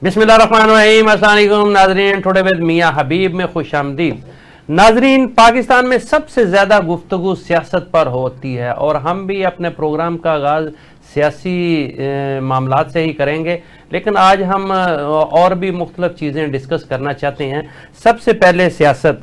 बिस्मिल्लाहिर्रहमानिर्रहीम। अस्सलाम वालेकुम नाजरीन, टुडे विद मियां हबीब में खुश आमदीद। नाजरीन, पाकिस्तान में सबसे ज़्यादा गुफ्तगू सियासत पर होती है और हम भी अपने प्रोग्राम का आगाज़ सियासी मामलात से ही करेंगे, लेकिन आज हम और भी मुख्तलिफ चीज़ें डिस्कस करना चाहते हैं। सबसे पहले सियासत।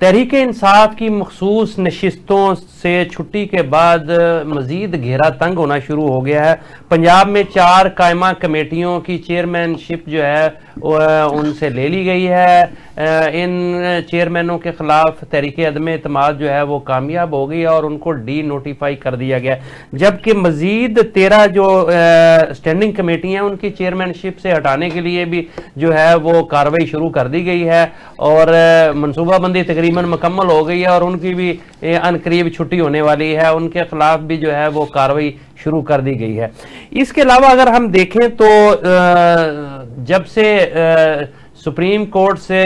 तहरीक इंसाफ की मखसूस नशिस्तों से छुट्टी के बाद मज़ीद घेरा तंग होना शुरू हो गया है। पंजाब में 4 कायमा कमेटियों की चेयरमैनशिप जो है उनसे ले ली गई है। इन चेयरमैनों के ख़िलाफ़ तहरीक अदम एतमाद जो है वो कामयाब हो गई और उनको डी नोटिफाई कर दिया गया, जबकि मज़ीद 13 जो स्टैंडिंग कमेटी हैं उनकी चेयरमैनशिप से हटाने के लिए भी जो है वो कार्रवाई शुरू कर दी गई है और मनसूबाबंदी तकरीबन मुकम्मल हो गई है और उनकी भी अनकरीब छुट्टी होने वाली है। उनके खिलाफ भी जो है वो कार्रवाई शुरू कर दी गई है। इसके अलावा अगर हम देखें तो जब से सुप्रीम कोर्ट से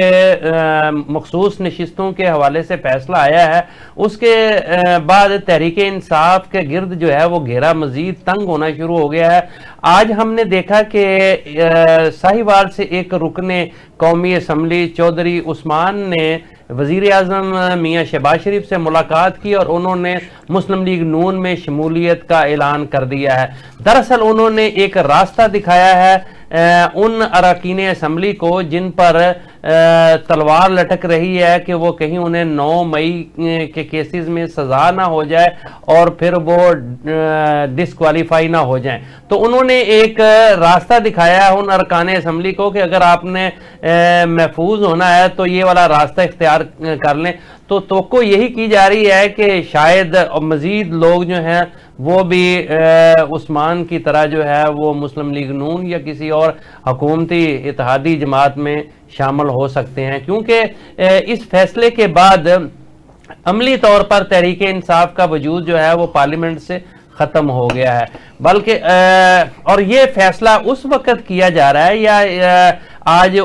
मखसूस नशिस्तों के हवाले से फैसला आया है, उसके बाद तहरीक इंसाफ के गिर्द जो है वो घेरा मजीद तंग होना शुरू हो गया है। आज हमने देखा कि साहिवाल से एक रुकने कौमी असम्बली चौधरी उस्मान ने वज़ीर आज़म मियाँ शहबाज शरीफ से मुलाकात की और उन्होंने मुस्लिम लीग नून में शमूलियत का ऐलान कर दिया है। दरअसल उन्होंने एक रास्ता दिखाया है उन अरकान असम्बली को जिन पर तलवार लटक रही है कि वो कहीं उन्हें 9 मई के केसेस में सज़ा ना हो जाए और फिर वो डिस्क्वालीफाई ना हो जाएं। तो उन्होंने एक रास्ता दिखाया है उन अरकान असम्बली को कि अगर आपने महफूज होना है तो ये वाला रास्ता इख्तियार कर लें। तो यही की जा रही है कि शायद मज़ीद लोग जो हैं वो भी उस्मान की तरह जो है वो मुस्लिम लीग नून या किसी और हुकूमती इत्तेहादी जमात में शामिल हो सकते हैं, क्योंकि इस फैसले के बाद अमली तौर पर तहरीक इंसाफ का वजूद जो है वो पार्लियामेंट से ख़त्म हो गया है। बल्कि और ये फैसला उस वक़्त किया जा रहा है या आज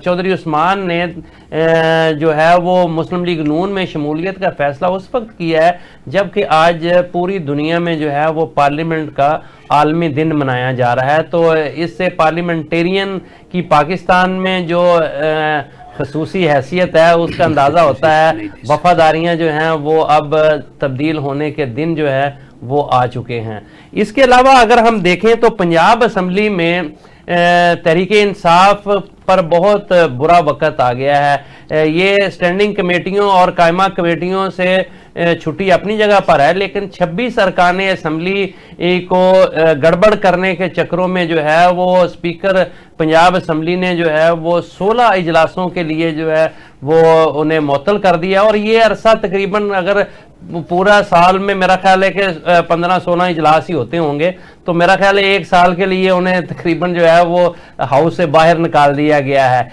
चौधरी उस्मान ने जो है वो मुस्लिम लीग नून में शमूलियत का फैसला उस वक्त किया है जबकि आज पूरी दुनिया में जो है वो पार्लियामेंट का आलमी दिन मनाया जा रहा है। तो इससे पार्लियामेंटेरियन की पाकिस्तान में जो खसूसी हैसियत है उसका अंदाज़ा होता है। वफादारियाँ जो हैं वो अब तब्दील होने के दिन जो है वो आ चुके हैं। इसके अलावा अगर हम देखें तो पंजाब असम्बली में तहरीक इंसाफ पर बहुत बुरा वक़्त आ गया है। ये स्टैंडिंग कमेटियों और कायमा कमेटियों से छुट्टी अपनी जगह पर है, लेकिन 26 अरकान असम्बली को गड़बड़ करने के चक्रों में जो है वो स्पीकर पंजाब असम्बली ने जो है वो 16 इजलासों के लिए जो है वो उन्हें मुअत्तल कर दिया और ये अरसा तकरीबन अगर पूरा साल में मेरा ख्याल है कि 15-16 इजलास ही होते होंगे, तो मेरा ख्याल है एक साल के लिए उन्हें तकरीबन जो है वो हाउस से बाहर निकाल दिया गया है।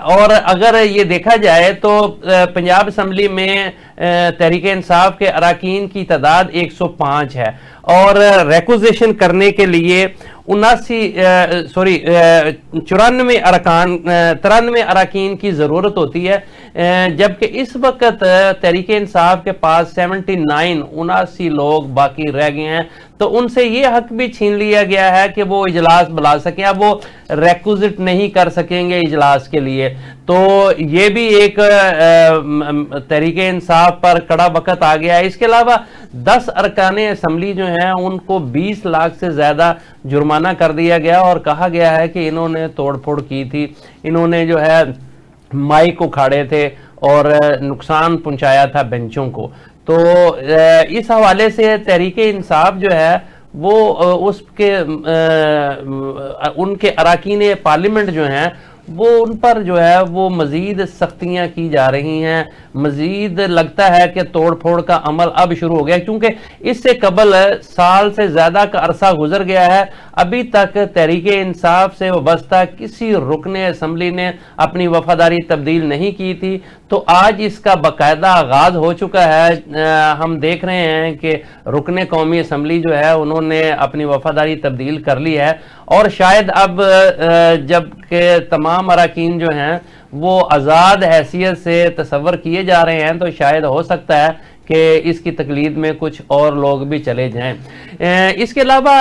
और अगर ये देखा जाए तो पंजाब असम्बली में तहरीक इंसाफ के अरकान की तादाद 105 है और रिक्वेजिशन करने के लिए 93 अरकान की ज़रूरत होती है, जबकि इस वक्त तहरीक इंसाफ के पास 79 लोग बाकी रह गए हैं। तो उनसे ये हक भी छीन लिया गया है कि वो इजलास बुला सकें, अब वो रिक्विजिट नहीं कर सकेंगे इजलास के लिए। तो ये भी एक तहरीक इंसाफ पर कड़ा वक़्त आ गया है। इसके अलावा 10 अरकान असम्बली जो हैं उनको 20 लाख से ज़्यादा जुर्माना कर दिया गया और कहा गया है कि इन्होंने तोड़फोड़ की थी, इन्होंने जो है माइक उखाड़े थे और नुकसान पहुंचाया था बेंचों को। तो इस हवाले से तहरीक इंसाफ जो है वो उनके अरकान पार्लियामेंट जो हैं वो उन पर जो है वो मज़ीद सख्तियाँ की जा रही हैं। मज़ीद लगता है कि तोड़ फोड़ का अमल अब शुरू हो गया, क्योंकि इससे कबल साल से ज़्यादा का अरसा गुजर गया है, अभी तक तहरीक इंसाफ से वाबस्ता किसी रुकन असम्बली ने अपनी वफादारी तब्दील नहीं की थी। तो आज इसका बाकायदा आगाज़ हो चुका है। हम देख रहे हैं कि रुकन कौमी असम्बली जो है उन्होंने अपनी वफादारी तब्दील कर ली है और शायद अब जब के तमाम अरकान जो हैं वो आज़ाद हैसियत से तसव्वुर किए जा रहे हैं, तो शायद हो सकता है کہ اس کی تقلید میں کچھ اور لوگ بھی چلے جائیں۔ اس کے علاوہ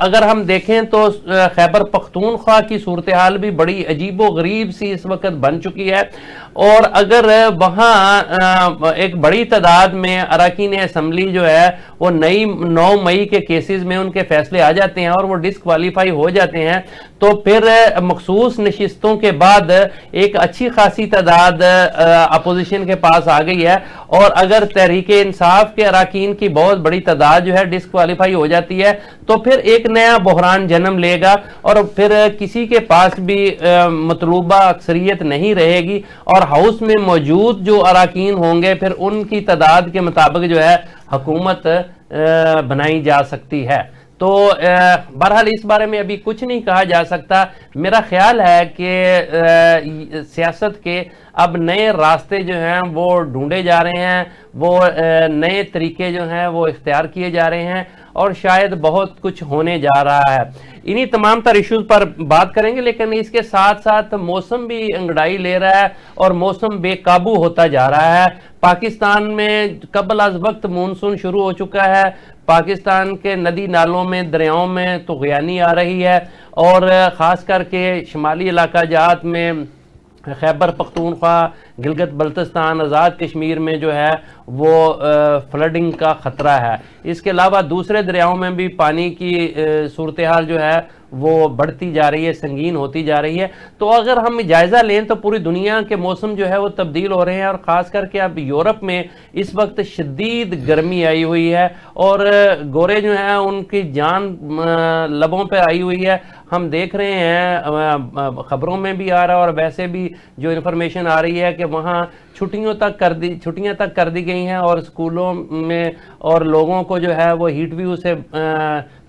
اگر ہم دیکھیں تو خیبر پختونخوا کی صورتحال بھی بڑی عجیب و غریب سی اس وقت بن چکی ہے، اور اگر وہاں ایک بڑی تعداد میں اراکین اسمبلی جو ہے وہ 9 مئی کے کیسز میں ان کے فیصلے آ جاتے ہیں اور وہ ڈسکوالیفائی ہو جاتے ہیں، تو پھر مخصوص نشستوں کے بعد ایک اچھی خاصی تعداد اپوزیشن کے پاس آ گئی ہے، اور اگر تحریک انصاف کے اراکین کی بہت بڑی تعداد جو ہے ڈسکوالیفائی ہو جاتی ہے تو پھر ایک نیا بحران جنم لے گا، اور پھر کسی کے پاس بھی مطلوبہ اکثریت نہیں رہے گی، اور ہاؤس میں موجود جو اراکین ہوں گے پھر ان کی تعداد کے مطابق جو ہے حکومت بنائی جا سکتی ہے۔ تو بہرحال اس بارے میں ابھی کچھ نہیں کہا جا سکتا۔ میرا خیال ہے کہ سیاست کے اب نئے راستے جو ہیں وہ ڈھونڈے جا رہے ہیں، وہ نئے طریقے جو ہیں وہ اختیار کیے جا رہے ہیں، اور شاید بہت کچھ ہونے جا رہا ہے۔ انہی تمام تر ایشوز پر بات کریں گے، لیکن اس کے ساتھ ساتھ موسم بھی انگڑائی لے رہا ہے اور موسم بے قابو ہوتا جا رہا ہے۔ پاکستان میں قبل از وقت مونسون شروع ہو چکا ہے، پاکستان کے ندی نالوں میں دریاؤں میں طغیانی آ رہی ہے، اور خاص کر کے شمالی علاقہ جات میں خیبر پختونخوا، گلگت بلتستان، آزاد کشمیر میں جو ہے وہ فلڈنگ کا خطرہ ہے۔ اس کے علاوہ دوسرے دریاؤں میں بھی پانی کی صورتحال جو ہے وہ بڑھتی جا رہی ہے، سنگین ہوتی جا رہی ہے۔ تو اگر ہم جائزہ لیں تو پوری دنیا کے موسم جو ہے وہ تبدیل ہو رہے ہیں، اور خاص کر کے اب یورپ میں اس وقت شدید گرمی آئی ہوئی ہے، اور گورے جو ہیں ان کی جان لبوں پہ آئی ہوئی ہے۔ ہم دیکھ رہے ہیں خبروں میں بھی آ رہا ہے، اور ویسے بھی جو انفارمیشن آ رہی ہے کہ وہاں چھٹیاں تک کر دی گئی ہیں، اور اسکولوں میں اور لوگوں کو جو ہے وہ ہیٹ ویو سے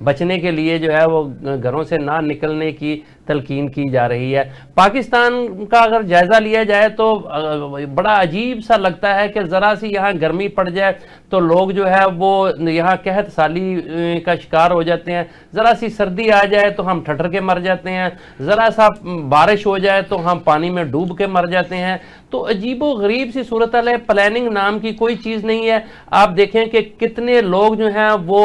بچنے کے لیے جو ہے وہ گھروں سے نہ نکلنے کی تلقین کی جا رہی ہے۔ پاکستان کا اگر جائزہ لیا جائے تو بڑا عجیب سا لگتا ہے کہ ذرا سی یہاں گرمی پڑ جائے تو لوگ جو ہے وہ یہاں قحط سالی کا شکار ہو جاتے ہیں، ذرا سی سردی آ جائے تو ہم ٹھٹر کے مر جاتے ہیں، ذرا سا بارش ہو جائے تو ہم پانی میں ڈوب کے مر جاتے ہیں۔ تو عجیب و غریب سی صورتحال ہے، پلاننگ نام کی کوئی چیز نہیں ہے۔ آپ دیکھیں کہ کتنے لوگ جو ہیں وہ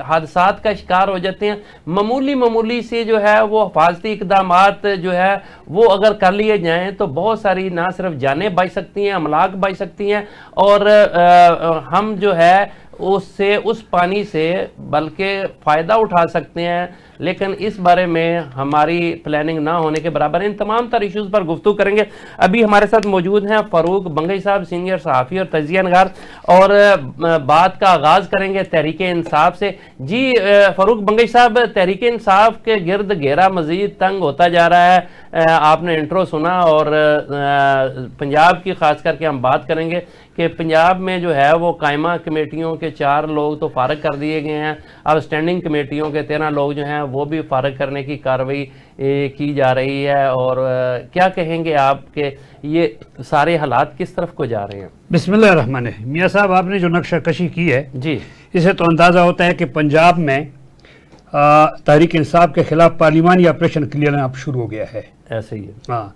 حادثات کا شکار ہو جاتے ہیں، معمولی سے جو ہے وہ حفاظتی اقدامات جو ہے وہ اگر کر لیے جائیں تو بہت ساری نہ صرف جانیں بچ سکتی ہیں، املاک بچ سکتی ہیں، اور ہم جو ہے اس پانی سے بلکہ فائدہ اٹھا سکتے ہیں۔ لیکن اس بارے میں ہماری پلاننگ نہ ہونے کے برابر۔ ان تمام تر ایشوز پر گفتگو کریں گے۔ ابھی ہمارے ساتھ موجود ہیں فاروق بنگئی صاحب، سینئر صحافی اور تجزیہ نگار، اور بات کا آغاز کریں گے تحریک انصاف سے۔ جی فاروق بنگئی صاحب، تحریک انصاف کے گرد گھیرا مزید تنگ ہوتا جا رہا ہے، آپ نے انٹرو سنا، اور پنجاب کی خاص کر کے ہم بات کریں گے کہ پنجاب میں جو ہے وہ قائمہ کمیٹیوں کے 4 لوگ تو فارغ کر دیے گئے ہیں، اب اسٹینڈنگ کمیٹیوں کے 13 لوگ جو ہیں وہ بھی فارغ کرنے کی کارروائی کی جا رہی ہے، اور کیا کہیں گے آپ کہ یہ سارے حالات کس طرف کو جا رہے ہیں؟ بسم اللہ الرحمن الرحیم۔ میاں صاحب، آپ نے جو نقشہ کشی کی ہے جی، اسے تو اندازہ ہوتا ہے کہ پنجاب میں تحریک انصاف کے خلاف پارلیمانی آپریشن کلیئر اب شروع ہو گیا ہے۔ ایسے ہی ہے۔ ہاں،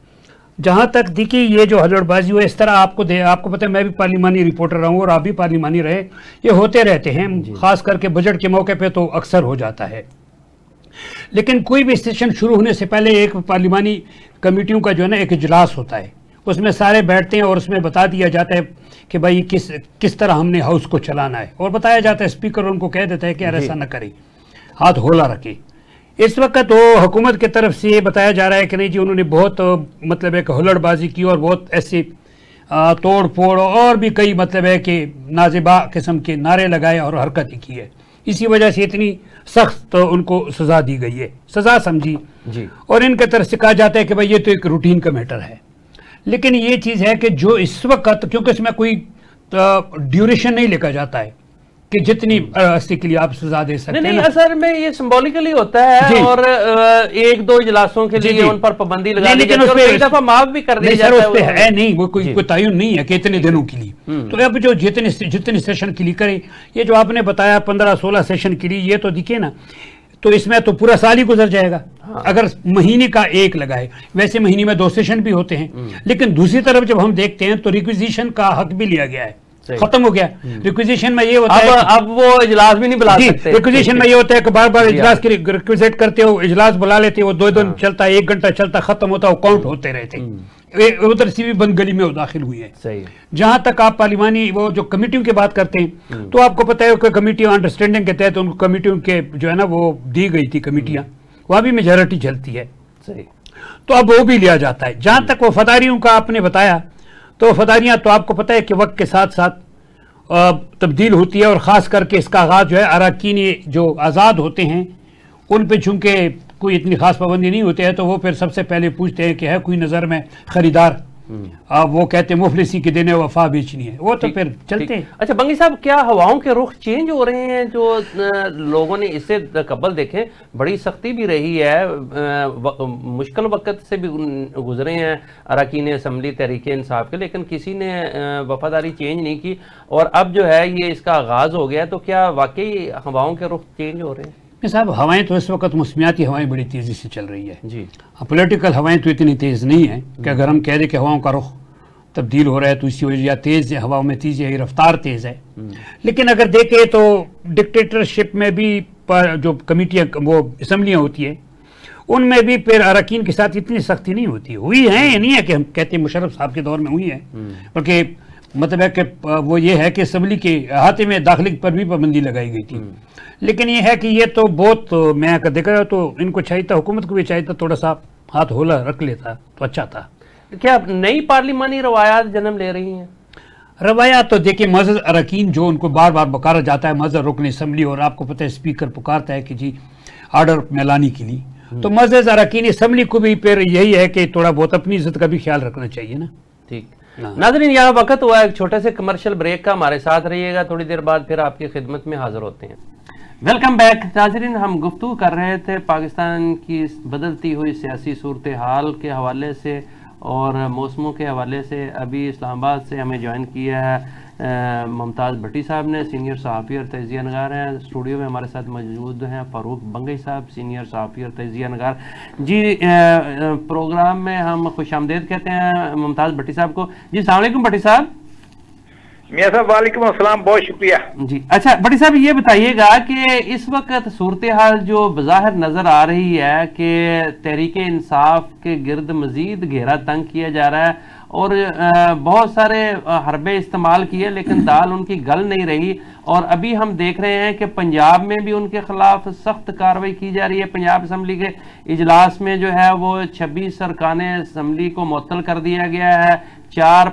جہاں تک دیکھیے یہ جو ہلڑ بازی ہوئے، اس طرح آپ کو پتہ ہے میں بھی پارلیمانی رپورٹر رہا ہوں اور آپ بھی پارلیمانی رہے، یہ ہوتے رہتے ہیں، خاص کر کے بجٹ کے موقع پہ تو اکثر ہو جاتا ہے۔ لیکن کوئی بھی سیشن شروع ہونے سے پہلے ایک پارلیمانی کمیٹیوں کا جو ہے نا ایک اجلاس ہوتا ہے، اس میں سارے بیٹھتے ہیں اور اس میں بتا دیا جاتا ہے کہ بھائی کس طرح ہم نے ہاؤس کو چلانا ہے، اور بتایا جاتا ہے، اسپیکر ان کو کہہ دیتا ہے کہ یار ایسا نہ کریں، ہاتھ ہولا رکھیں۔ اس وقت وہ حکومت کی طرف سے یہ بتایا جا رہا ہے کہ نہیں جی انہوں نے بہت مطلب ہے کہ ہلڑ بازی کی اور بہت ایسی توڑ پھوڑ اور بھی کئی مطلب ہے کہ نازیبا قسم کے نعرے لگائے اور حرکتیں کی ہے، اسی وجہ سے اتنی سخت ان کو سزا دی گئی ہے، سزا سمجھی جی، اور ان کے طرف سے کہا جاتا ہے کہ بھائی یہ تو ایک روٹین کا میٹر ہے۔ لیکن یہ چیز ہے کہ جو اس وقت، کیونکہ اس میں کوئی ڈیوریشن نہیں لکھا جاتا ہے کہ جتنی عرصے کے لیے آپ سزا دے سکتے ہیں، نہیں اثر میں یہ سمبولیکلی ہوتا ہے، اور 1-2 اجلاسوں کے لیے ان پر پابندی لگا دی جاتی ہے، اور کئی دفعہ معاف بھی کر دیا جاتا ہے۔ اس پہ ہے نہیں، وہ کوئی تعین نہیں ہے کہ اتنے دنوں کے لیے، تو اب جو جتنے سیشن کے لیے کریں، یہ جو آپ نے بتایا 15-16 سیشن کے لیے، یہ تو دیکھیے نا، تو اس میں تو پورا سال ہی گزر جائے گا اگر مہینے کا ایک لگائے۔ ویسے مہینے میں 2 سیشن بھی ہوتے ہیں، لیکن دوسری طرف جب ہم دیکھتے ہیں تو ریکویزیشن کا حق بھی لیا گیا ہے खत्म हो गया। रिक्विजिशन में ये होता है अब वो इजलास भी नहीं बुला सकते। रिक्विजिशन में ये होता है कि बार बार इजलास की रिक्विजिट करते हो, इजलास बुला लेते हो, 2 दिन चलता है, 1 घंटा चलता, खत्म होता है, काउंट होते रहते। उधर से भी बंद गली में वो दाखिल हुई है। सही। जहां तक आप पार्लिमानी वो जो कमेटियों की बात करते हैं, तो आपको पता है कि कमेटियां अंडरस्टैंडिंग के तहत उनको कमेटियों के जो है ना वो दी गई थी कमेटियां, वहां भी मेजॉरिटी चलती है। सही। तो अब वो भी लिया जाता है। जहां तक वफादारियों का आपने बताया, तो वफादारियां तो आपको पता है कि वक्त के साथ साथ तब्दील होती है, और ख़ास करके इसका आगाज़ जो है अरकान जो आज़ाद होते हैं उन पे चूँकि कोई इतनी ख़ास पाबंदी नहीं होती है, तो वो फिर सबसे पहले पूछते हैं कि है कोई नज़र में ख़रीदार। वो कहते हैं मुफलिसी के देने वफा बेचनी है, वो तो फिर चलते हैं। अच्छा बंगी साहब, क्या हवाओं के रुख चेंज हो रहे हैं? जो लोगों ने इससे कबल देखें बड़ी सख्ती भी रही है, मुश्किल वक्त से भी गुजरे हैं अरकान असम्बली तहरीक इंसाफ के, लेकिन किसी ने वफादारी चेंज नहीं की, और अब जो है ये इसका आगाज़ हो गया। तो क्या वाकई हवाओं के रुख चेंज हो रहे हैं? साहब हवाएं तो इस वक्त मौसमियाती हवाएं बड़ी तेज़ी से चल रही है जी। पॉलिटिकल हवाएं तो इतनी तेज़ नहीं है कि अगर हम कह दें कि हवाओं का रुख तब्दील हो रहा है तो इसी वजह, या तेज़ है हवाओं में तेज़ी है, रफ्तार तेज़ है। लेकिन अगर देखें तो डिक्टेटरशिप में भी जो कमेटियाँ वो असम्बलियाँ होती है उनमें भी फिर अरकान के साथ इतनी सख्ती नहीं होती। हुई है, ये नहीं है कि हम कहते हैं मुशर्रफ साहब के दौर में हुई है, बल्कि मतलब है कि वो ये है कि असम्बली के अहाते में दाखिले पर भी पाबंदी लगाई गई थी। लेकिन ये है कि ये तो बहुत मैं अगर देख रहा हूँ तो इनको चाहिए था, हुकूमत को भी चाहिए था थोड़ा सा हाथ होला रख लेता तो अच्छा था। क्या नई पार्लिमानी रवायात जन्म ले रही हैं? रवायात तो देखिए मज़हब अरकान जो उनको बार बार पुकारा जाता है, मज़हब रुकन असम्बली, और आपको पता है स्पीकर पुकारता है कि जी आर्डर में लाने के लिए, तो मज़हब अरकान असम्बली को भी फिर यही है कि थोड़ा बहुत अपनी इज्जत का भी ख्याल रखना चाहिए ना। ठीक नाज़रीन, यहाँ वक्त हुआ एक छोटे से कमर्शियल ब्रेक का, हमारे साथ रहिएगा, थोड़ी देर बाद फिर आपकी खिदमत में हाजिर होते हैं। वेलकम बैक नाज़रीन, हम गुफ्तगू कर रहे थे पाकिस्तान की बदलती हुई सियासी सूरत हाल के हवाले से और मौसमों के हवाले से। अभी इस्लामाबाद से हमें ज्वाइन किया है मुमताज़ भट्टी साहब ने, सीनियर सहाफ़ी और तजिया नगार हैं। स्टूडियो में हमारे साथ मौजूद हैं फ़ारूक बंगई साहब, सीनियर सहाफ़ी और तजिया नगार। जी प्रोग्राम में हम खुशामदीद कहते हैं मुमताज़ भट्टी साहब को। जी अस्सलाम वालेकुम भट्टी साहब। मियां साहब वालेकुम अस्सलाम, बहुत शुक्रिया जी। अच्छा भट्टी साहब, ये बताइएगा कि इस वक्त सूरत हाल जो बज़ाहिर नज़र आ रही है कि तहरीक इंसाफ के गिर्द मज़ीद घेरा तंग किया जा रहा है और बहुत सारे हरबे इस्तेमाल किए, लेकिन दाल उनकी गल नहीं रही, और अभी हम देख रहे हैं कि पंजाब में भी उनके खिलाफ सख्त कार्रवाई की जा रही है। पंजाब असम्बली के इजलास में जो है वो 26 अरकान असम्बली को मुअत्तल कर दिया गया है। 4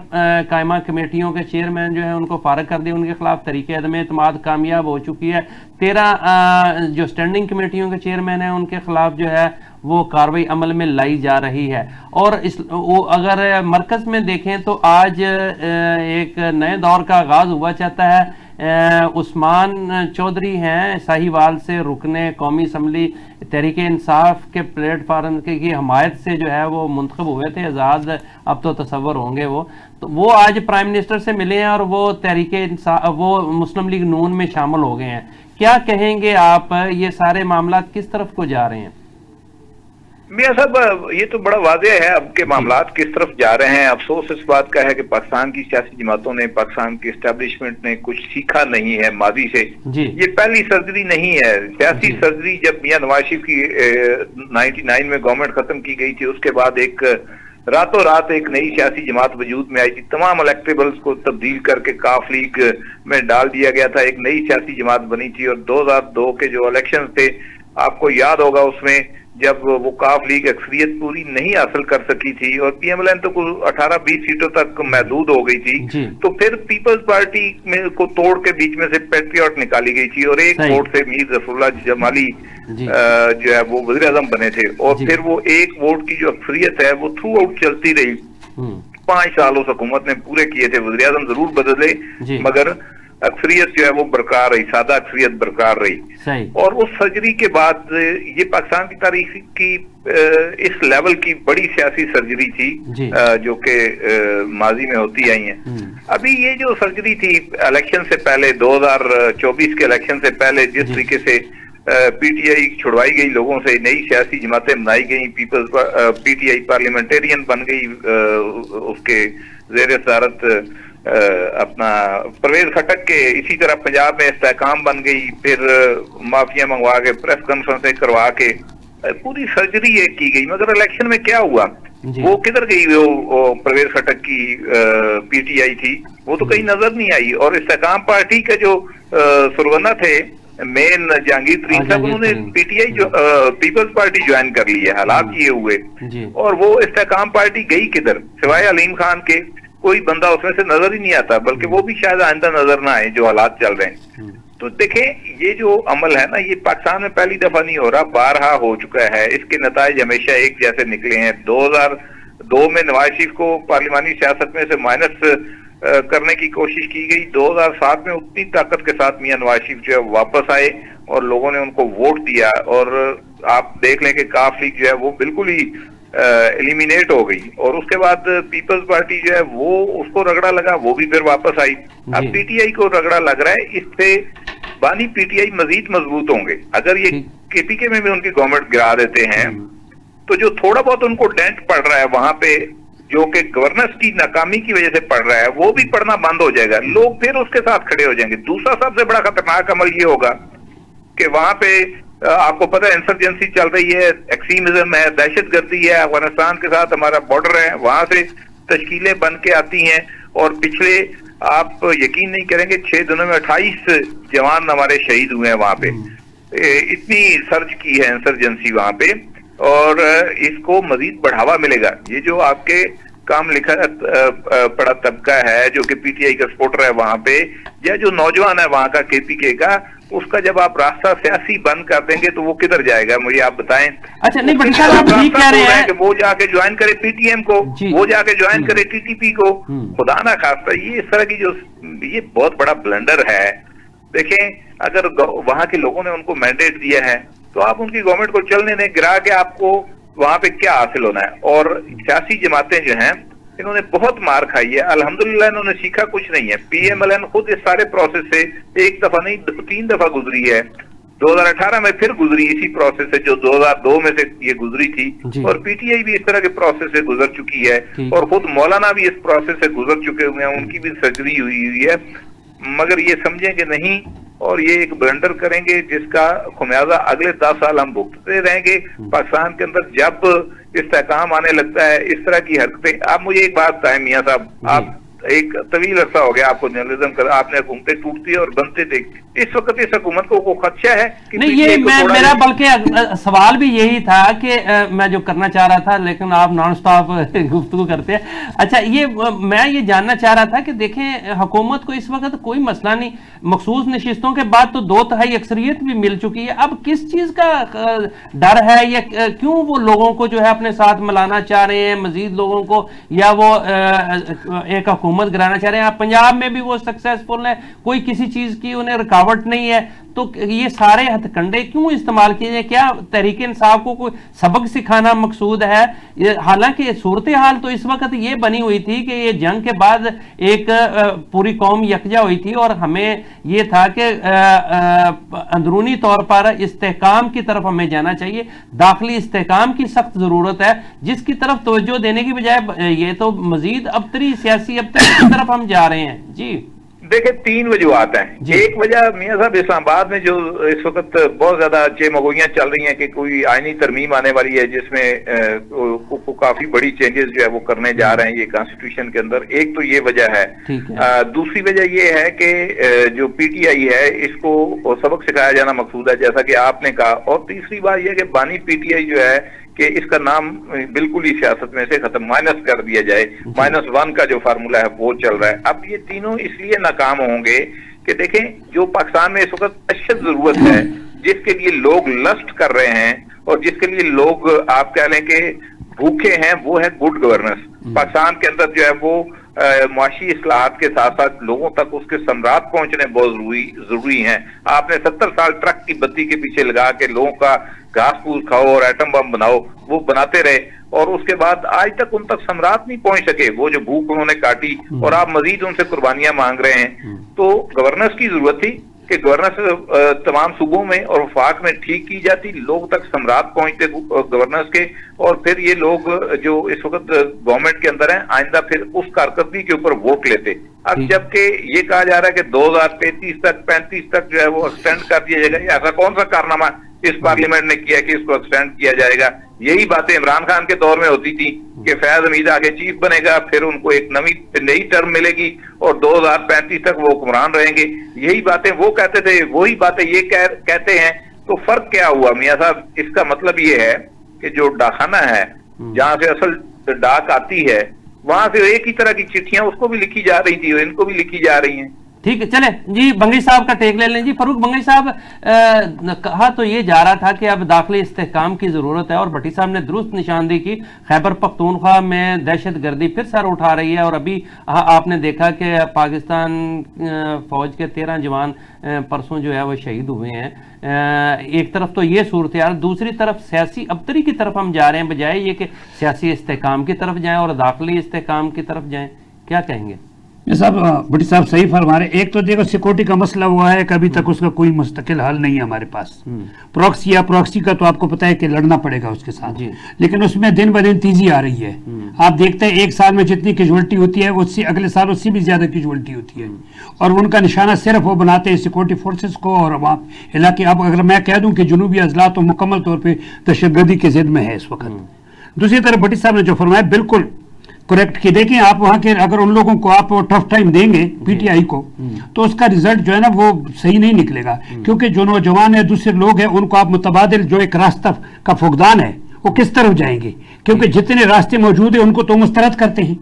कायमा कमेटियों के चेयरमैन जो है उनको फारग कर दिया, उनके खिलाफ तरीके अदम एतमाद कामयाब हो चुकी है। 13 जो स्टैंडिंग कमेटियों के चेयरमैन हैं उनके खिलाफ जो है वो कार्रवाई अमल में लाई जा रही है। और अगर मरकज में देखें तो आज एक नए दौर का आगाज हुआ चाहता है। उस्मान चौधरी हैं साहिवाल से, रुकने कौमी असम्बली तहरीक इंसाफ के प्लेटफार्म की हमायत से जो है वो मुंतखब हुए थे, आज़ाद अब तो तसव्वुर होंगे वो, तो वो आज प्राइम मिनिस्टर से मिले हैं और वो तहरीक इंसाफ वो मुस्लिम लीग नून में शामिल हो गए हैं। क्या कहेंगे आप, ये सारे मामला किस तरफ को जा रहे हैं? मियां साहब ये तो बड़ा वाज़ेह है अब के मामलात किस तरफ जा रहे हैं। अफसोस इस बात का है कि पाकिस्तान की सियासी जमातों ने, पाकिस्तान की एस्टेब्लिशमेंट ने कुछ सीखा नहीं है माजी से। ये पहली सर्जरी नहीं है सियासी सर्जरी। जब मियां नवाज शरीफ की 99 में गवर्नमेंट खत्म की गई थी, उसके बाद एक रातों रात एक नई सियासी जमात वजूद में आई थी। तमाम इलेक्टेबल्स को तब्दील करके काफ लीग में डाल दिया गया था, एक नई सियासी जमात बनी थी। और 2002 के जो इलेक्शन थे, आपको याद होगा, उसमें जब वो काफ लीग अक्सरियत पूरी नहीं हासिल कर सकी थी और पीएमएलएन तो कुल 18-20 सीटों तक महदूद हो गई थी, तो फिर पीपल्स पार्टी में को तोड़ के बीच में से पैट्रियट निकाली गई थी और एक वोट से मीर जफरुल्लाह जमाली जो है वो वज़ीर आज़म बने थे। और फिर वो एक वोट की जो अक्सरियत है वो थ्रू आउट चलती रही। 5 साल उस हुकूमत ने पूरे किए थे। वज़ीर आज़म जरूर बदले मगर अक्सरियत जो है वो बरकरार रही, सादा अक्सरियत बरकरार रही। और उस सर्जरी के बाद ये पाकिस्तान की तारीख की इस लेवल की बड़ी सियासी सर्जरी थी जो कि माजी में होती आई है। अभी ये जो सर्जरी थी इलेक्शन से पहले, 2024 के इलेक्शन से पहले, जिस तरीके से पीटीआई छुड़वाई गई लोगों से, नई सियासी जमातें बनाई गई, पीटीआई पार्लियामेंटेरियन बन गई, उसके ज़ेर सदारत अपना परवेज खटक के इसी तरह पंजाब में इस्तेहकाम बन गई, फिर माफिया मंगवा के प्रेस कॉन्फ्रेंसें करवा के पूरी सर्जरी एक की गई, मगर इलेक्शन में क्या हुआ, वो किधर गई? वो परवेज खटक की पीटीआई थी, वो तो कहीं नजर नहीं आई। और इस्तेहकाम पार्टी के जो सरगना थे मेन जहांगीर तरीन साहब, उन्होंने पीटीआई जो पीपल्स पार्टी ज्वाइन कर ली है, हालात ये हुए। और वो इस्तेहकाम पार्टी गई किधर? सिवाय अलीम खान के कोई बंदा उसमें से नजर ही नहीं आता, बल्कि वो भी शायद आइंदा नजर ना आए जो हालात चल रहे हैं। तो देखें, ये जो अमल है ना, ये पाकिस्तान में पहली दफा नहीं हो रहा, बारहा हो चुका है। इसके नताइज हमेशा एक जैसे निकले हैं। 2002 में नवाज शरीफ को पार्लिमानी सियासत में से माइनस करने की कोशिश की गई। 2007 में उतनी ताकत के साथ मियां नवाज शरीफ जो है वापस आए और लोगों ने उनको वोट दिया, और आप देख लें कि काफ लीग जो है वो बिल्कुल ही एलिमिनेट हो गई। और उसके बाद पीपल्स पार्टी जो है वो, उसको रगड़ा लगा, वो भी फिर वापस आई। अब पीटीआई को रगड़ा लग रहा है, इससे बानी पीटीआई मजीद मजबूत होंगे। अगर ये केपीके में भी उनकी गवर्नमेंट गिरा देते हैं, तो जो थोड़ा बहुत उनको डेंट पड़ रहा है वहां पे, जो कि गवर्नेंस की नाकामी की वजह से पड़ रहा है, वो भी पड़ना बंद हो जाएगा। लोग फिर उसके साथ खड़े हो जाएंगे। दूसरा सबसे बड़ा खतरनाक अमल ये होगा कि वहां पे आपको पता है इंसर्जेंसी चल रही है, एक्सट्रीमिज्म है, दहशतगर्दी है, अफगानिस्तान के साथ हमारा बॉर्डर है, वहां से तश्कीलें बन के आती हैं। और पिछले, आप यकीन नहीं करेंगे, 6 दिनों में 28 जवान हमारे शहीद हुए हैं वहां पे। इतनी सर्च की है इंसर्जेंसी वहां पे, और इसको मजीद बढ़ावा मिलेगा। ये जो आपके काम लिखा पड़ा तबका है जो कि पीटीआई का सपोर्टर है वहां पे, या जो नौजवान है वहां का केपीके का, उसका जब आप रास्ता सियासी बंद कर देंगे तो वो किधर जाएगा, मुझे आप बताएं। अच्छा, नहीं बट आप ठीक कह रहे हैं कि वो जाके ज्वाइन करे पीटीएम को, वो जाके ज्वाइन करे टीटीपी को। खुदा ना खास्ता ये इस तरह की जो, ये बहुत बड़ा ब्लंडर है। देखें, अगर वहां के लोगों ने उनको मैंडेट दिया है तो आप उनकी गवर्नमेंट को चलने दें, गिरा के आपको वहां पे क्या हासिल होना है। और सियासी जमातें जो हैं, इन्होंने बहुत मार खाई है, अल्हम्दुलिल्लाह इन्होंने सीखा कुछ नहीं है। पीएमएलएन खुद इस सारे प्रोसेस से एक दफा नहीं 3 दफा गुजरी है। 2018 में फिर गुजरी इसी प्रोसेस से, जो 2002 में से ये गुजरी थी। और पीटीआई भी इस तरह के प्रोसेस से गुजर चुकी है, और खुद मौलाना भी इस प्रोसेस से गुजर चुके हुए हैं, उनकी भी सर्जरी हुई है। मगर ये समझेंगे नहीं, और ये एक ब्लंडर करेंगे जिसका खुमियाजा अगले 10 साल हम भुगतते रहेंगे। पाकिस्तान के अंदर जब इस्तेहकाम आने लगता है, इस तरह की हरकतें। आप मुझे एक बात बताएं मियां साहब, आप एक तवील अरसा हो गया आपको जर्नलिज्म कर, आपने हुकूमतें टूटती और बनते देख, इस वक्त इस हुकूमत को खदशा है कि नहीं? ये मेरा बल्कि सवाल भी यही था कि मैं जो करना चाह रहा था, लेकिन आप नॉन स्टॉप गुफ्तगू करते हैं। अच्छा, ये मैं ये जानना चाह रहा था कि देखें, हुकूमत को इस वक्त कोई मसला नहीं, मखसूस नशिस्तों के बाद तो 2/3 अक्सरियत भी मिल चुकी है। अब किस चीज का डर है, या क्यों वो लोगों को जो है अपने साथ मिलाना चाह रहे हैं, मजीद लोगों को, या वो एक हुकूमत गिराना चाह रहे हैं? पंजाब में भी वो सक्सेसफुल है, कोई किसी चीज की उन्हें रुकावट नहीं है, तो ये सारे हथकंडे क्यों इस्तेमाल किए जाए? क्या तहरीक इंसाफ को कोई सबक सिखाना मकसूद है? हालांकि सूरत हाल तो इस वक्त ये बनी हुई थी कि ये जंग के बाद एक पूरी कौम यकजा हुई थी, और हमें ये था कि अंदरूनी तौर पर इस्तेहकाम की तरफ हमें जाना चाहिए, दाखिली इस्तेहकाम की सख्त जरूरत है, जिसकी तरफ तवज्जो देने की बजाय ये तो मजीद अबतरी सियासी अबतरी की तरफ हम जा रहे हैं। जी देखिए, 3 वजूहत हैं। एक वजह मियां साहब, इस्लामाबाद में जो इस वक्त बहुत ज्यादा चेमगोइयां चल रही हैं कि कोई आईनी तरमीम आने वाली है जिसमें काफी बड़ी चेंजेस जो है वो करने जा रहे हैं ये कॉन्स्टिट्यूशन के अंदर। एक तो ये वजह है। दूसरी वजह ये है कि जो पीटीआई है इसको सबक सिखाया जाना मकसूद है, जैसा कि आपने कहा। और तीसरी बात यह कि बानी पीटीआई जो है कि इसका नाम बिल्कुल ही सियासत में से खत्म, माइनस कर दिया जाए। -1 का जो फार्मूला है वो चल रहा है। अब ये तीनों इसलिए नाकाम होंगे कि देखें, जो पाकिस्तान में इस वक्त अशद जरूरत है, जिसके लिए लोग लस्ट कर रहे हैं और जिसके लिए लोग आप कह लें कि भूखे हैं, वो है गुड गवर्नेंस। पाकिस्तान के अंदर जो है वो मुआशी इस्लाहात के साथ साथ लोगों तक उसके समरात पहुंचने बहुत जरूरी हैं। आपने 70 साल ट्रक की बत्ती के पीछे लगा के लोगों का घास फूस खाओ और एटम बम बनाओ, वो बनाते रहे, और उसके बाद आज तक उन तक समरात नहीं पहुंच सके, वो जो भूख उन्होंने काटी, और आप मजीद उनसे कुर्बानियां मांग रहे हैं। तो गवर्नेंस की जरूरत थी, کہ گورننس تمام صوبوں میں اور وفاق میں ٹھیک کی جاتی، لوگ تک ثمرات پہنچتے گورننس کے، اور پھر یہ لوگ جو اس وقت گورنمنٹ کے اندر ہیں آئندہ پھر اس کارکردگی کے اوپر ووٹ لیتے۔ اب جبکہ یہ کہا جا رہا ہے کہ 2033 تک 35 تک جو ہے وہ ایکسٹینڈ کر دیا جائے گا، ایسا کون سا کارنامہ اس پارلیمنٹ نے کیا کہ اس کو ایکسٹینڈ کیا جائے گا؟ یہی باتیں عمران خان کے دور میں ہوتی تھی کہ فیاض حمید آگے چیف بنے گا، پھر ان کو ایک نئی ٹرم ملے گی اور 2035 تک وہ حکمران رہیں گے۔ یہی باتیں وہ کہتے تھے، وہی باتیں یہ کہتے ہیں۔ تو فرق کیا ہوا میاں صاحب؟ اس کا مطلب یہ ہے کہ جو ڈاکخانہ ہے جہاں سے اصل ڈاک آتی ہے، وہاں سے ایک ہی طرح کی چٹھیاں اس کو بھی لکھی جا رہی تھی اور ان کو بھی لکھی جا رہی ہیں۔ ٹھیک ہے، چلیں جی بنگئی صاحب کا ٹیک لے لیں۔ جی فاروق بنگئی صاحب، کہا تو یہ جا رہا تھا کہ اب داخلی استحکام کی ضرورت ہے، اور بھٹی صاحب نے درست نشاندہی کی، خیبر پختونخوا میں دہشت گردی پھر سر اٹھا رہی ہے، اور ابھی آپ نے دیکھا کہ پاکستان فوج کے 13 جوان پرسوں جو ہے وہ شہید ہوئے ہیں۔ ایک طرف تو یہ صورتحال، دوسری طرف سیاسی ابتری کی طرف ہم جا رہے ہیں، بجائے یہ کہ سیاسی استحکام کی طرف جائیں اور داخلی استحکام کی طرف جائیں۔ کیا کہیں گے صاحب؟ بھٹی صاحب صحیح فرما رہے ہیں۔ ایک تو دیکھو سیکورٹی کا مسئلہ ہوا ہے، کبھی تک اس کا کوئی مستقل حل نہیں ہے ہمارے پاس۔ پروکسی کا تو آپ کو پتا ہے کہ لڑنا پڑے گا اس کے ساتھ، لیکن اس میں دن بدن تیزی آ رہی ہے۔ آپ دیکھتے ہیں ایک سال میں جتنی کیجولٹی ہوتی ہے اس سے اگلے سال اس سے بھی زیادہ کیجولٹی ہوتی ہے، اور ان کا نشانہ صرف وہ بناتے ہیں سیکورٹی فورسز کو اور عوام علاقے۔ اب اگر میں کہہ دوں کہ جنوبی اضلاع تو مکمل طور پہ دہشت گردی کے ضد میں ہے اس وقت۔ دوسری طرف بھٹی صاحب نے جو فرمایا بالکل کریکٹ کی، دیکھیں آپ وہاں کے اگر ان لوگوں کو آپ ٹف ٹائم دیں گے پی ٹی آئی کو، تو اس کا ریزلٹ جو ہے نا وہ صحیح نہیں نکلے گا، کیونکہ جو نوجوان ہیں دوسرے لوگ ہیں ان کو آپ متبادل جو ایک راستہ کا فقدان ہے وہ کس طرف جائیں گے، کیونکہ جتنے راستے موجود ہیں ان کو تو مسترد کرتے ہیں،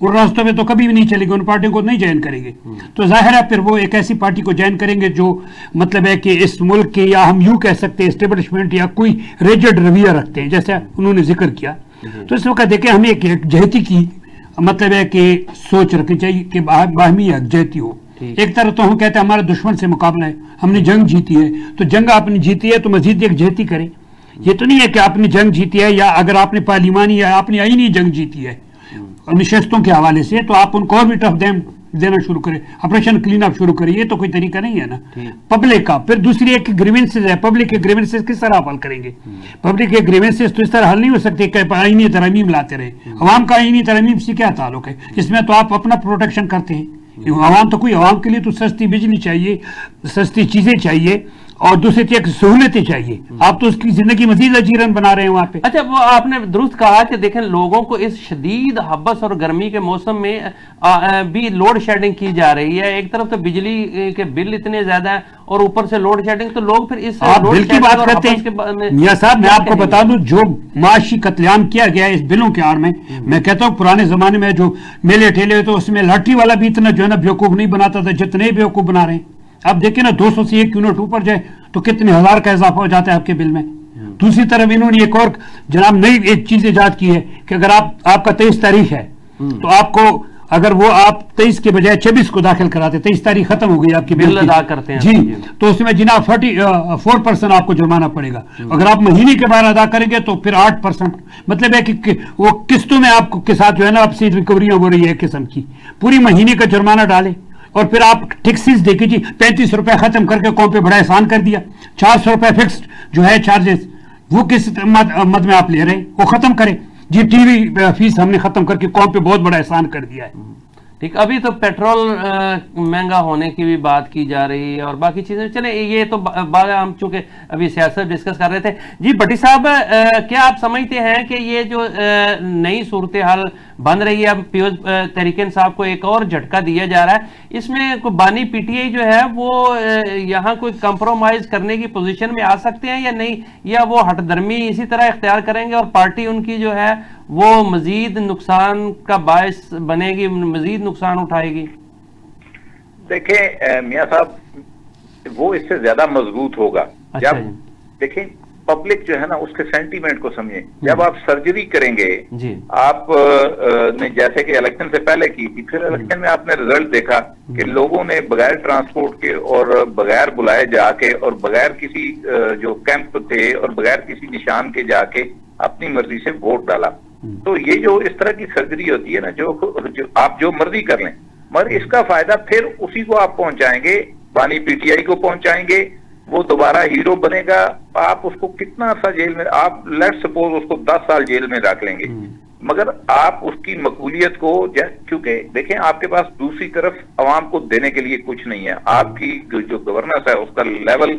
ان راستوں میں تو کبھی بھی نہیں چلے گے، ان پارٹیوں کو نہیں جوائن کریں گے، تو ظاہر ہے پھر وہ ایک ایسی پارٹی کو جوائن کریں گے جو مطلب ہے کہ اس ملک کے، یا ہم یوں کہہ سکتے ہیں اسٹیبلشمنٹ یا کوئی ریجڈ رویہ رکھتے ہیں جیسے انہوں نے ذکر کیا۔ تو اس وقت دیکھیں ہمیں ایک جہتی کی مطلب ہے کہ سوچ رکھنی چاہیے کہ باہمی یکجہتی ہو۔ ایک طرف تو ہم کہتے ہیں ہمارا دشمن سے مقابلہ ہے، ہم نے جنگ جیتی ہے، تو جنگ آپ نے جیتی ہے تو مزید یکجہتی کریں۔ یہ تو نہیں ہے کہ آپ نے جنگ جیتی ہے، یا اگر آپ نے پارلیمانی یا آپ نے آئینی جنگ جیتی ہے نشستوں کے حوالے سے، تو آپ ان کو اور بھی ٹف دینا شروع کریں، آپریشن کلین اپ شروع کریں۔ یہ تو کوئی طریقہ نہیں ہے نا پبلک کا۔ پھر دوسری ایک گریونسز ہے، پبلک کے گریونسز کس طرح حل کریں گے؟ پبلک کے گریونسز تو اس طرح حل نہیں ہو سکتے کہ آئینی ترامیم لاتے رہے۔ عوام کا آئینی ترامیم سے کیا تعلق ہے؟ اس میں تو آپ اپنا پروٹیکشن کرتے ہیں۔ عوام تو کوئی، عوام کے لیے تو سستی بجلی چاہیے، سستی چیزیں چاہیے، اور دوسری چیز سہولتیں چاہیے۔ آپ تو اس کی زندگی مزید اجیرن بنا رہے ہیں وہاں پہ۔ اچھا، وہ آپ نے درست کہا کہ دیکھیں لوگوں کو اس شدید حبس اور گرمی کے موسم میں بھی لوڈ شیڈنگ کی جا رہی ہے۔ ایک طرف تو بجلی کے بل اتنے زیادہ ہیں اور اوپر سے لوڈ شیڈنگ، تو لوگ پھر اس آپ بل کی بات کرتے ہیں میاں صاحب، میں آپ کو بتا دوں جو معاشی قتل عام کیا گیا ہے اس بلوں کے آڑ میں کہتا ہوں پرانے زمانے میں جو میلے ٹھیلے تو اس میں لاٹھی والا بھی اتنا جو ہے نا بیوقوف نہیں بناتا تھا جتنے بیوقوف بنا رہے ہیں۔ اب دیکھیں نا 200 سے 1 یونٹ اوپر جائے تو کتنے ہزار کا اضافہ ہو جاتا ہے آپ کے بل میں۔ دوسری طرف انہوں نے ایک اور جناب نئی ایک چیز ایجاد کی ہے کہ اگر آپ کا 23 تاریخ ہے تو آپ کو اگر وہ آپ 23 کے بجائے 26 کو داخل کراتے، 23 تاریخ ختم ہو گئی آپ کی بل ادا کرتے ہیں جی، تو اس میں جناب 44% آپ کو جرمانہ پڑے گا۔ اگر آپ مہینے کے بعد ادا کریں گے تو پھر 8%، مطلب ہے کہ وہ قسطوں میں آپ کے ساتھ جو ہے نا آپ سے ریکوریاں ہو رہی ہے ایک قسم کی، پوری مہینے کا جرمانہ ڈالے اور پھر آپ ٹیکسیز دیکھیں جی 35 روپے ختم کر کے قوم پہ بڑا احسان کر دیا، 400 روپے فکسڈ جو ہے چارجز وہ کس مد میں آپ لے رہے ہیں، وہ ختم کریں جی۔ ٹی وی فیس ہم نے ختم کر کے قوم پہ بہت بڑا احسان کر دیا ہے۔ ٹھیک، ابھی تو پیٹرول مہنگا ہونے کی بھی بات کی جا رہی ہے اور باقی چیزیں، چلیں یہ تو ہم چونکہ ابھی سیاست ڈسکس کر رہے تھے۔ جی بھٹی صاحب، کیا آپ سمجھتے ہیں کہ یہ جو نئی صورتحال بن رہی ہے، اب پیوز تحریک انصاف کو ایک اور جھٹکا دیا جا رہا ہے، اس میں بانی پی ٹی آئی جو ہے وہ یہاں کوئی کمپرومائز کرنے کی پوزیشن میں آ سکتے ہیں یا نہیں، یا وہ ہٹ درمی اسی طرح اختیار کریں گے اور پارٹی ان کی جو ہے وہ مزید نقصان کا باعث بنے گی، مزید نقصان اٹھائے گی؟ دیکھیں میاں صاحب، وہ اس سے زیادہ مضبوط ہوگا جب دیکھیں پبلک جو ہے نا اس کے سینٹیمنٹ کو سمجھیں۔ جب آپ سرجری کریں گے، آپ نے جیسے کہ الیکشن سے پہلے کی تھی، پھر الیکشن میں آپ نے رزلٹ دیکھا کہ لوگوں نے بغیر ٹرانسپورٹ کے اور بغیر بلائے جا کے اور بغیر کسی جو کیمپ تھے اور بغیر کسی نشان کے جا کے اپنی مرضی سے ووٹ ڈالا۔ تو یہ جو اس طرح کی سرجری ہوتی ہے نا، جو آپ جو مرضی کر لیں، مگر اس کا فائدہ پھر اسی کو آپ پہنچائیں گے बानी पीटीआई को पहुंचाएंगे, वो दोबारा हीरो बनेगा, आप उसको कितना अर्सा जेल में, आप लेट सपोज उसको 10 साल जेल में रख लेंगे, मगर आप उसकी मकबूलियत को, क्योंकि देखें आपके पास दूसरी तरफ अवाम को देने के लिए कुछ नहीं है, आपकी जो गवर्नेंस है उसका लेवल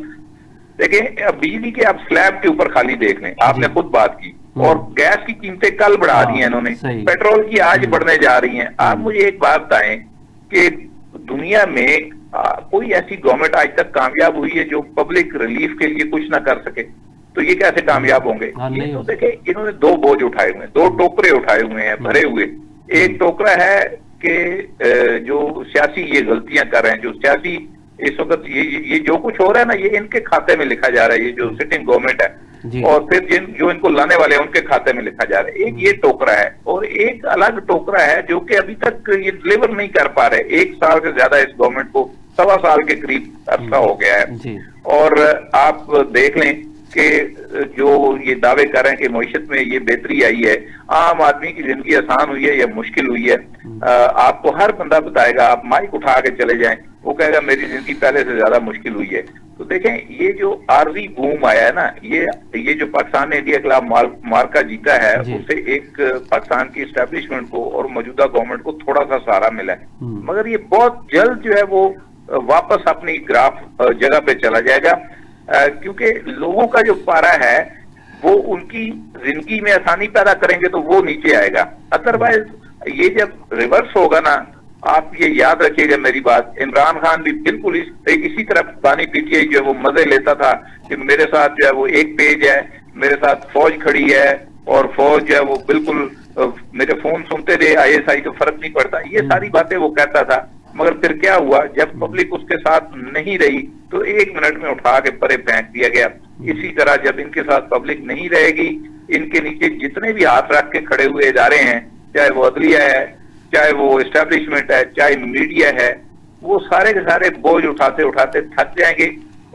देखें, अब बिजली के आप स्लैब के ऊपर खाली देख लें, आपने खुद बात की, और गैस की कीमतें कल बढ़ा दी हैं इन्होंने, पेट्रोल की आज बढ़ने जा रही हैं। आप मुझे एक बात बताएं कि दुनिया में कोई ऐसी गवर्नमेंट आज तक कामयाब हुई है जो पब्लिक रिलीफ के लिए कुछ ना कर सके? तो ये कैसे कामयाब होंगे? ये तो देखें, इन्होंने 2 बोझ उठाए हुए हैं, 2 टोकरे उठाए हुए हैं भरे हुए। एक टोकरा है कि जो सियासी ये गलतियां कर रहे हैं, जो सियासी इस वक्त ये जो कुछ हो रहा है ना, ये इनके खाते में लिखा जा रहा है, ये जो सिटिंग गवर्नमेंट है, और फिर जो इनको लाने वाले हैं उनके खाते में लिखा जा रहा है। एक ये टोकरा है, और एक अलग टोकरा है जो कि अभी तक ये डिलीवर नहीं कर पा रहे। 1 साल से ज्यादा इस गवर्नमेंट को, 1.25 साल के करीब अरसा हो गया है, और आप देख लें कि जो ये दावे कर रहे हैं कि मईशत में ये बेहतरी आई है, आम आदमी की जिंदगी आसान हुई है या मुश्किल हुई है, आपको हर बंदा बताएगा, आप माइक उठा के चले जाएं, वो कहेगा मेरी जिंदगी पहले से ज्यादा मुश्किल हुई है। तो देखें, ये जो आरजी बूम आया है ना, ये जो पाकिस्तान ने इंडिया के खिलाफ मार्का जीता है, उससे एक पाकिस्तान की एस्टेब्लिशमेंट को और मौजूदा गवर्नमेंट को थोड़ा सा सहारा मिला है, मगर ये बहुत जल्द जो है वो वापस अपनी ग्राफ जगह पे चला जाएगा, क्योंकि लोगों का जो पारा है वो उनकी जिंदगी में आसानी पैदा करेंगे तो वो नीचे आएगा। अदरवाइज ये जब रिवर्स होगा ना, आप ये याद रखिएगा मेरी बात, इमरान खान भी बिल्कुल इसी तरह बानी पीटीआई जो है वो मजे लेता था कि मेरे साथ जो है वो एक पेज है, मेरे साथ फौज खड़ी है, और फौज जो है वो बिल्कुल मेरे फोन सुनते रहे, ISI को फर्क नहीं पड़ता, ये सारी बातें वो कहता था। मगर फिर क्या हुआ, जब पब्लिक उसके साथ नहीं रही तो 1 मिनट में उठा के परे फेंक दिया गया। इसी तरह जब इनके साथ पब्लिक नहीं रहेगी, इनके नीचे जितने भी हाथ रख के खड़े हुए इदारे हैं, चाहे वो अदलिया है, चाहे वो एस्टेब्लिशमेंट है, चाहे मीडिया है, वो सारे के सारे बोझ उठाते उठाते थक जाएंगे।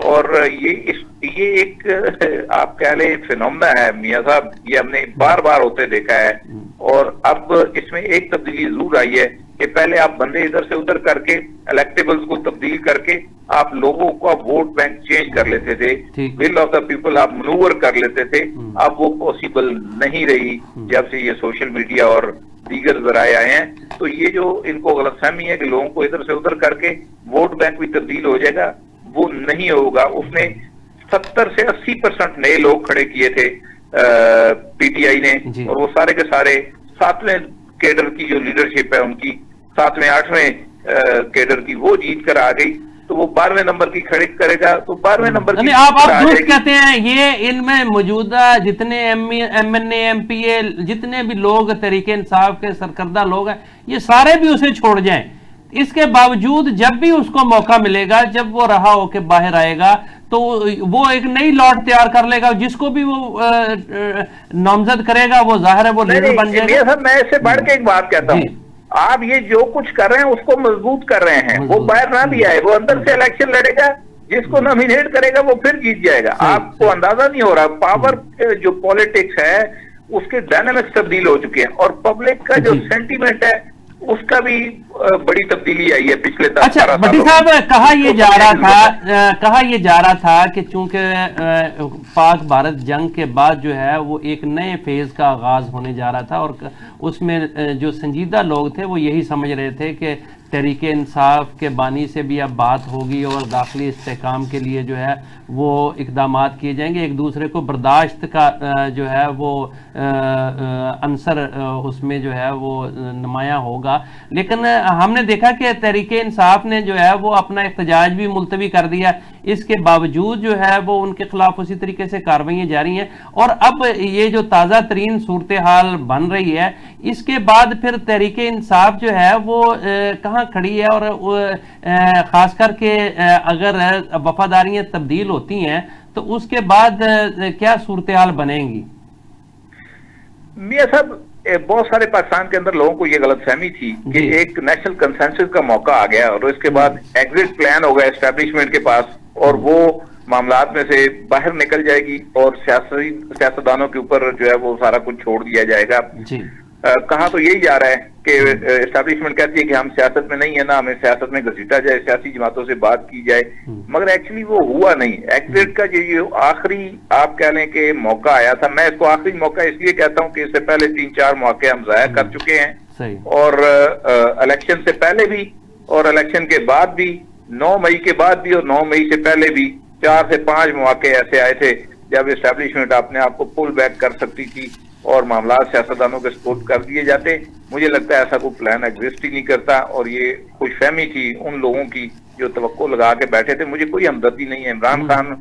और ये एक आप कह लें फिनोमेना है मियां साहब, ये हमने बार बार होते देखा है, और अब इसमें एक तब्दीली जरूर आई है कि पहले आप बंदे इधर से उधर करके इलेक्टेबल्स को तब्दील करके आप लोगों का वोट बैंक चेंज कर लेते थे, विल ऑफ द पीपल आप मनूवर कर लेते थे। अब वो पॉसिबल नहीं रही जब से ये सोशल मीडिया और दीगर जराए आए हैं। तो ये जो इनको गलतफहमी है कि लोगों को इधर से उधर करके वोट बैंक भी तब्दील हो जाएगा, वो नहीं होगा। उसने 70 से 80% नए लोग खड़े किए थे पीटीआई ने, और वो सारे के सारे 7वें कैडर की जो लीडरशिप है उनकी 7वें 8वें कैडर की वो जीत कर आ गई, तो वो 12वें नंबर की खड़ी करेगा, तो 12वें नंबर की आप झूठ कहते हैं। ये इनमें मौजूदा जितने MNA MPA जितने भी लोग तरीके इंसाफ के सरकर्दा लोग हैं, ये सारे भी उसे छोड़ जाएं, इसके बावजूद जब भी उसको मौका मिलेगा, जब वो रहा होके बाहर आएगा, तो वो एक नई लॉट तैयार कर लेगा, जिसको भी वो नामजद करेगा वो जाहिर है वो लीडर बन जाएगा। सर मैं इससे बढ़ के एक बात कहता हूँ, आप ये जो कुछ कर रहे हैं उसको मजबूत कर रहे हैं, वो बाहर ना भी आए, वो अंदर से इलेक्शन लड़ेगा, जिसको नॉमिनेट करेगा वो फिर जीत जाएगा। आपको अंदाजा नहीं हो रहा, पावर जो पॉलिटिक्स है उसके डायनामिक्स तब्दील हो चुके हैं, और पब्लिक का जो सेंटीमेंट है उसका भी बड़ी तब्दीली आई है पिछले 10-12 सालों। अच्छा भट्टी साहब, कहा ये जा रहा था कि चूंकि पाक भारत जंग के बाद जो है वो एक नए फेज का आगाज होने जा रहा था, और उसमें जो संजीदा लोग थे वो यही समझ रहे थे कि तहरीके इंसाफ के बानी से भी अब बात होगी और दाखिली इस्तेहकाम के लिए जो है वो इकदामात किए जाएंगे, एक दूसरे को बर्दाश्त का जो है वो अंसर उसमें जो है वो नुमाया होगा। लेकिन हमने देखा कि तहरीके इंसाफ ने जो है वो अपना एहतजाज भी मुलतवी कर दिया, इसके बावजूद जो है वो उनके खिलाफ उसी तरीके से कार्रवाइयाँ जारी हैं, और अब ये जो ताज़ा तरीन सूरत हाल बन रही है, इसके बाद फिर तहरीके इंसाफ जो है वो कहाँ खड़ी है, और खास करके अगर वफादारियां तब्दील होती हैं तो उसके बाद क्या सूरत हाल बनेंगी? मियां साहब, बहुत सारे पाकिस्तान के अंदर लोगों को ये गलतफहमी थी कि एक नेशनल कंसेंसस का मौका आ गया, और इसके बाद एग्जिट प्लान होगा एस्टेब्लिशमेंट के पास, और वो मामलात में से बाहर निकल जाएगी और सियासतदानों के ऊपर जो है वो सारा कुछ छोड़ दिया जाएगा। کہا تو یہی جا رہا ہے کہ اسٹیبلشمنٹ کہتی ہے کہ ہم سیاست میں نہیں ہے نا، ہمیں سیاست میں گھسیٹا جائے، سیاسی جماعتوں سے بات کی جائے، مگر ایکچولی وہ ہوا نہیں. ایگزٹ کا جو آخری آپ کہہ لیں کہ موقع آیا تھا، میں اس کو آخری موقع اس لیے کہتا ہوں کہ اس سے پہلے 3-4 موقع ہم ضائع کر چکے ہیں، اور الیکشن سے پہلے بھی اور الیکشن کے بعد بھی، 9 مئی کے بعد بھی اور 9 مئی سے پہلے بھی 4 سے 5 مواقع ایسے آئے تھے جب اسٹیبلشمنٹ اپنے آپ کو پل بیک کر سکتی تھی اور معاملات سیاستدانوں کے سپورٹ کر دیے جاتے. مجھے لگتا ہے ایسا کوئی پلان ایگزسٹ ہی نہیں کرتا، اور یہ خوش فہمی تھی ان لوگوں کی جو توقع لگا کے بیٹھے تھے. مجھے کوئی ہمدردی نہیں ہے. عمران خان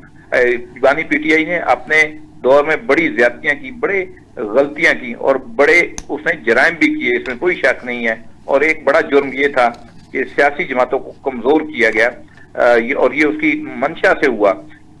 بانی پی ٹی آئی نے اپنے دور میں بڑی زیادتیاں کی، بڑے غلطیاں کی، اور بڑے اس نے جرائم بھی کیے، اس میں کوئی شک نہیں ہے. اور ایک بڑا جرم یہ تھا کہ سیاسی جماعتوں کو کمزور کیا گیا، اور یہ اس کی منشا سے ہوا.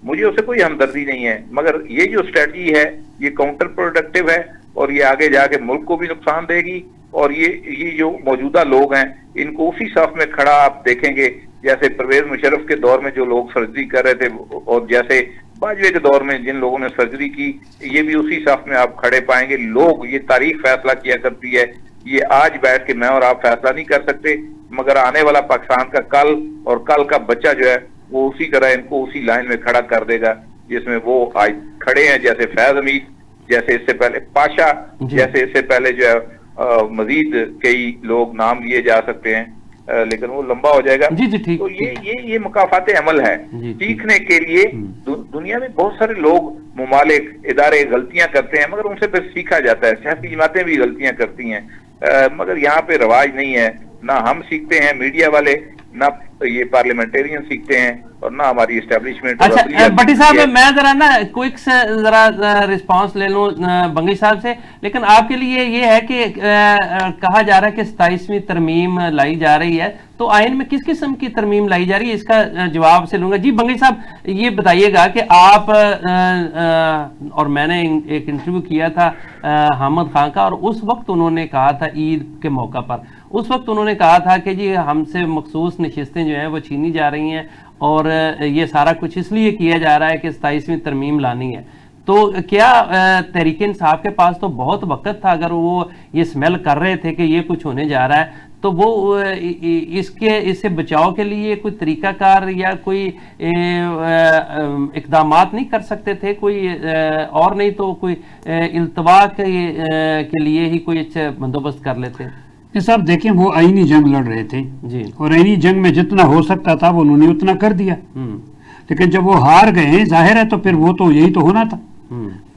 مجھے اسے کوئی ہمدردی نہیں ہے، مگر یہ جو اسٹریٹجی ہے یہ کاؤنٹر پروڈکٹیو ہے، اور یہ آگے جا کے ملک کو بھی نقصان دے گی. اور یہ جو موجودہ لوگ ہیں ان کو اسی صف میں کھڑا آپ دیکھیں گے جیسے پرویز مشرف کے دور میں جو لوگ سرجری کر رہے تھے، اور جیسے باجوے کے دور میں جن لوگوں نے سرجری کی، یہ بھی اسی صف میں آپ کھڑے پائیں گے. لوگ، یہ تاریخ فیصلہ کیا کرتی ہے. یہ آج بیٹھ کے میں اور آپ فیصلہ نہیں کر سکتے، مگر آنے والا پاکستان کا کل اور کل کا بچہ جو ہے وہ اسی طرح ان کو اسی لائن میں کھڑا کر دے گا جس میں وہ آج کھڑے ہیں، جیسے فیض حمید، جیسے اس سے پہلے پاشا، جیسے اس سے پہلے جو ہے مزید کئی لوگ نام لیے جا سکتے ہیں، لیکن وہ لمبا ہو جائے گا. تو یہ مقافات عمل ہے. سیکھنے کے لیے دنیا میں بہت سارے لوگ، ممالک، ادارے غلطیاں کرتے ہیں، مگر ان سے پھر سیکھا جاتا ہے. سیاسی جماعتیں بھی غلطیاں کرتی ہیں، مگر یہاں پہ رواج نہیں ہے. نہ ہم سیکھتے ہیں میڈیا والے، نہ یہ پارلیمنٹیرین سیکھتے ہیں، اور نہ ہماری اسٹیبلشمنٹ. اچھا بٹی صاحب، میں ذرا نا کوئک سے ذرا رسپانس لے لوں بنگی صاحب سے. لیکن آپ کے لیے یہ ہے کہ کہا جا رہا ہے کہ 27ویں ترمیم لائی جا رہی ہے، تو آئین میں کس قسم کی ترمیم لائی جا رہی ہے؟ اس کا جواب سے لوں گا. جی بنگی صاحب، یہ بتائیے گا کہ آپ اور میں نے ایک انٹرویو کیا تھا حامد خان کا، اور اس وقت انہوں نے کہا تھا عید کے موقع پر، اس وقت انہوں نے کہا تھا کہ جی ہم سے مخصوص نشستیں جو ہیں وہ چھینی جا رہی ہیں، اور یہ سارا کچھ اس لیے کیا جا رہا ہے کہ 27ویں ترمیم لانی ہے. تو کیا تحریک انصاف کے پاس تو بہت وقت تھا، اگر وہ یہ سمیل کر رہے تھے کہ یہ کچھ ہونے جا رہا ہے، تو وہ اس سے بچاؤ کے لیے کوئی طریقہ کار یا کوئی اقدامات نہیں کر سکتے تھے؟ کوئی اور نہیں تو کوئی التوا کے لیے ہی کوئی اچھا بندوبست کر لیتے؟ صاحب دیکھیں، وہ آئینی جنگ لڑ رہے تھے جی، اور آئینی جنگ میں جتنا ہو سکتا تھا وہ انہوں نے اتنا کر دیا. لیکن جب وہ ہار گئے ہیں، ظاہر ہے تو پھر وہ تو یہی تو ہونا تھا.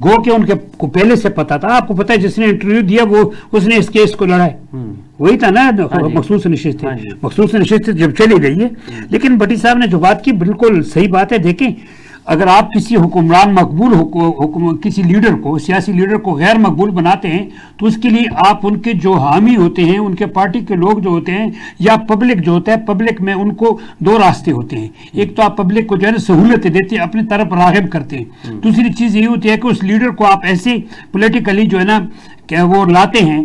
گو کہ ان کے کو پہلے سے پتا تھا. آپ کو پتا ہے جس نے انٹرویو دیا وہ اس نے اس کیس کو لڑا ہے، وہی تھا نا مخصوص نشست. مخصوص نشست جب چلی گئی ہے. لیکن بٹی صاحب نے جو بات کی بالکل صحیح بات ہے. دیکھیں، اگر آپ کسی حکمران مقبول کسی لیڈر کو، سیاسی لیڈر کو غیر مقبول بناتے ہیں، تو اس کے لیے آپ ان کے جو حامی ہوتے ہیں، ان کے پارٹی کے لوگ جو ہوتے ہیں، یا پبلک جو ہوتا ہے، پبلک میں ان کو 2 راستے ہوتے ہیں. ایک تو آپ پبلک کو جو ہے نا سہولتیں دیتے ہیں، اپنی طرف راغب کرتے ہیں. دوسری چیز یہ ہوتی ہے کہ اس لیڈر کو آپ ایسے پولیٹیکلی جو ہے نا کہ وہ لاتے ہیں،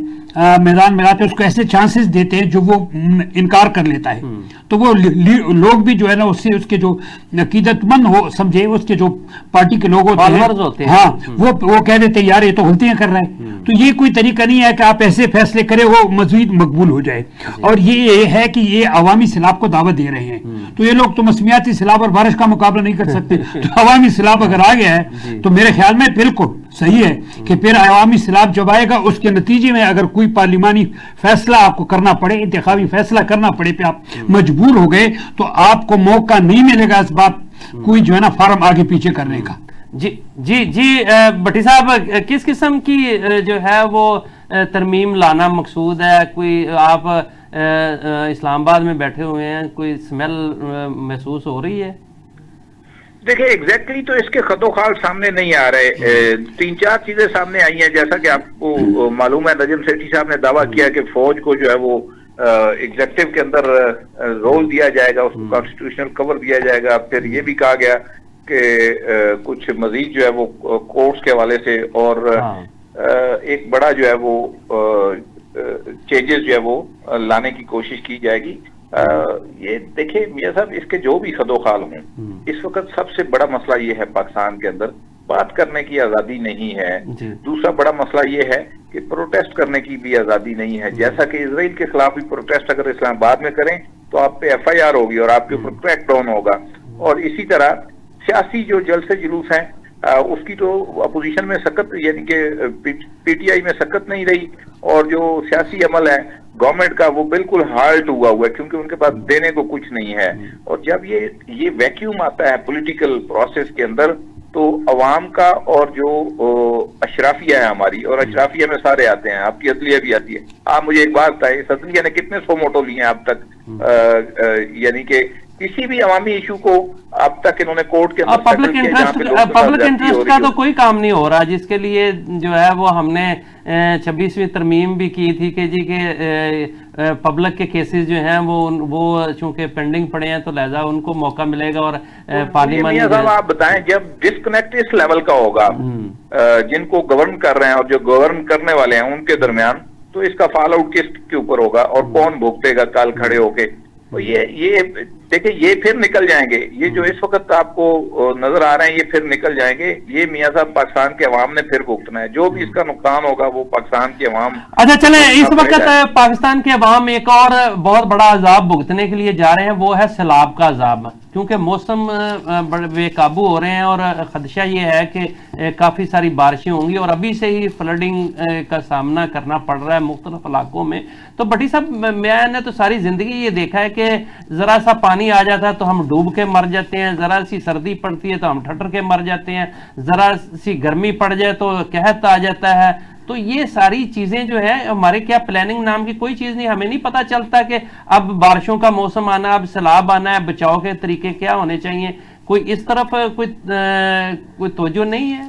میدان میں لاتے ہیں، اس کو ایسے چانسز دیتے ہیں جو وہ انکار کر لیتا ہے. تو وہ لوگ بھی جو ہے نا اس سے، اس کے جو عقیدت مند ہو سمجھے، اس کے جو پارٹی کے لوگ ہوتے ہیں، ہاں، وہ کہہ دیتے ہیں یار یہ تو غلطیاں کر رہا ہے. تو یہ کوئی طریقہ نہیں ہے کہ آپ ایسے فیصلے کریں وہ مزید مقبول ہو جائے. اور یہ ہے کہ یہ عوامی سیلاب کو دعوت دے رہے ہیں. تو یہ لوگ تو موسمیاتی سیلاب اور بارش کا مقابلہ نہیں کر سکتے. تو عوامی سیلاب اگر آ گیا ہے تو میرے خیال میں بالکل صحیح ہے کہ پھر عوامی سیلاب جب آئے گا، اس کے نتیجے میں اگر کوئی پارلیمانی فیصلہ آپ کو کرنا پڑے، انتخابی فیصلہ کرنا پڑے، پہ آپ مجبور ہو گئے، تو آپ کو موقع نہیں ملے گا اس بات کوئی جو ہے نا فارم آگے پیچھے کرنے کا. جی بٹی صاحب، کس قسم کی جو ہے وہ ترمیم لانا مقصود ہے؟ کوئی آپ اسلام آباد میں بیٹھے ہوئے ہیں، کوئی سمیل محسوس ہو رہی ہے؟ دیکھیں ایگزیکٹلی تو اس کے خط و خال سامنے نہیں آ رہے. 3-4 چیزیں سامنے آئی ہیں. جیسا کہ آپ کو معلوم ہے، نجم سیٹھی صاحب نے دعویٰ کیا کہ فوج کو جو ہے وہ ایگزیکٹو کے اندر رول دیا جائے گا، اس کو کانسٹیٹیوشنل کور دیا جائے گا. پھر یہ بھی کہا گیا کہ کچھ مزید جو ہے وہ کورٹس کے حوالے سے، اور ایک بڑا جو ہے وہ چینجز جو ہے وہ لانے کی کوشش کی جائے گی. یہ دیکھیں میاں صاحب، اس کے جو بھی خد و خال ہوں، اس وقت سب سے بڑا مسئلہ یہ ہے پاکستان کے اندر بات کرنے کی آزادی نہیں ہے. دوسرا بڑا مسئلہ یہ ہے کہ پروٹیسٹ کرنے کی بھی آزادی نہیں ہے. جیسا کہ اسرائیل کے خلاف بھی پروٹیسٹ اگر اسلام آباد میں کریں تو آپ پہ FIR ہوگی اور آپ کے اوپر کریک ڈاؤن ہوگا. اور اسی طرح سیاسی جو جلسے جلوس ہیں اس کی تو اپوزیشن میں سخت یعنی کہ PTI میں سخت نہیں رہی, اور جو سیاسی عمل ہے گورنمنٹ کا وہ بالکل ہالٹ ہوا ہے کیونکہ ان کے پاس دینے کو کچھ نہیں ہے. اور جب یہ ویکیوم آتا ہے پولیٹیکل پروسیس کے اندر تو عوام کا اور جو اشرافیہ ہے ہماری, اور اشرافیہ میں سارے آتے ہیں, آپ کی عدلیہ بھی آتی ہے. آپ مجھے ایک بات بتائیں, اس عدلیہ نے کتنے سو موٹو لیے ہیں اب تک, یعنی کہ کسی بھی عوامی ایشو کو اب تک انہوں نے کورٹ کے اندر پبلک انٹرسٹ کا تو کوئی کام نہیں ہو رہا, جس کے لیے جو ہے وہ ہم نے 26ویں ترمیم بھی کی تھی کہ جی کہ پبلک کے کیسز جو ہیں وہ چونکہ پینڈنگ پڑے ہیں تو لہذا ان کو موقع ملے گا. اور پارلیمانی آپ بتائیں جب ڈسکنیکٹ اس لیول کا ہوگا جن کو گورن کر رہے ہیں اور جو گورن کرنے والے ہیں ان کے درمیان, تو اس کا فال آؤٹ کس کے اوپر ہوگا اور کون بھگتے گا کال کھڑے ہو کے. تو یہ دیکھیں یہ پھر نکل جائیں گے, یہ جو اس وقت آپ کو نظر آ رہے ہیں یہ پھر نکل جائیں گے. یہ میاں صاحب پاکستان کے عوام نے پھر بھگتنا ہے, جو بھی اس کا نقصان ہوگا وہ پاکستان کے عوام. اچھا چلیں, اس وقت پاکستان کے عوام ایک اور بہت بڑا عذاب بھگتنے کے لیے جا رہے ہیں, وہ ہے سیلاب کا عذاب, کیونکہ موسم بے قابو ہو رہے ہیں اور خدشہ یہ ہے کہ کافی ساری بارشیں ہوں گی اور ابھی سے ہی فلڈنگ کا سامنا کرنا پڑ رہا ہے مختلف علاقوں میں. تو بھٹی صاحب, میں نے تو ساری زندگی یہ دیکھا ہے کہ ذرا سا پانی آ جاتا ہے تو ہم ڈوب کے مر جاتے ہیں, ذرا سی سردی پڑتی ہے تو ہم ٹھٹر کے مر جاتے ہیں, ذرا سی گرمی پڑ جائے تو قحط آ جاتا ہے. تو یہ ساری چیزیں جو ہے ہمارے کیا پلاننگ نام کی کوئی چیز نہیں, ہمیں نہیں پتا چلتا کہ اب بارشوں کا موسم آنا, اب سیلاب آنا ہے, بچاؤ کے طریقے کیا ہونے چاہیے. کوئی اس طرف کوئی توجہ نہیں ہے